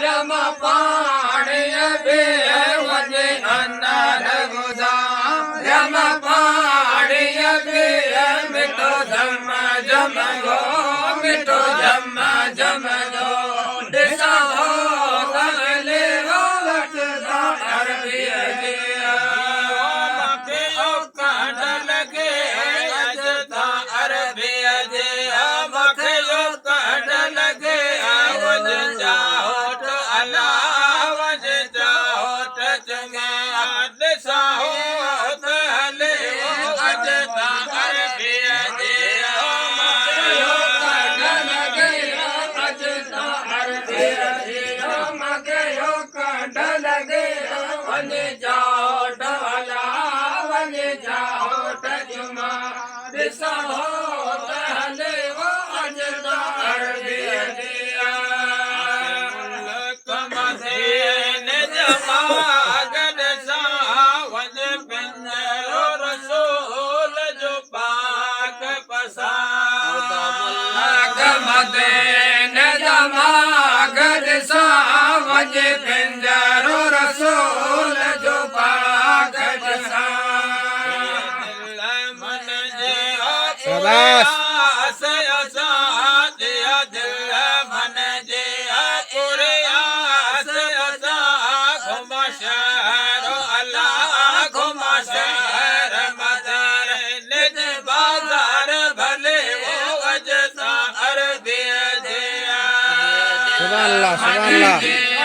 रम पाणीअ बि वञे अनार गुदा रम पाणीअ बि मिठो झम झम गो मिठो झम झम गो ॾिसां तले वठदा अरबीअ जी मूंखे कान लॻे अॼ तां अरबीअ जी मूंखे कान लॻे वञ जाओ अला वञ जाओ चङा ॾिसां हले अॼ तां अरबीअ जी वञ जाओ ढोला वञ जाओ टजुमा ॾिसां हले अॼ तां अरबीअ जी पिंजरो रसूल जो पाक मन जे आस दिल मन जे आस घुम शहर अल्लाह घुम शहर मदर निज बाज़ार भले वो अज तां अरबीअ जे सुभान अल्लाह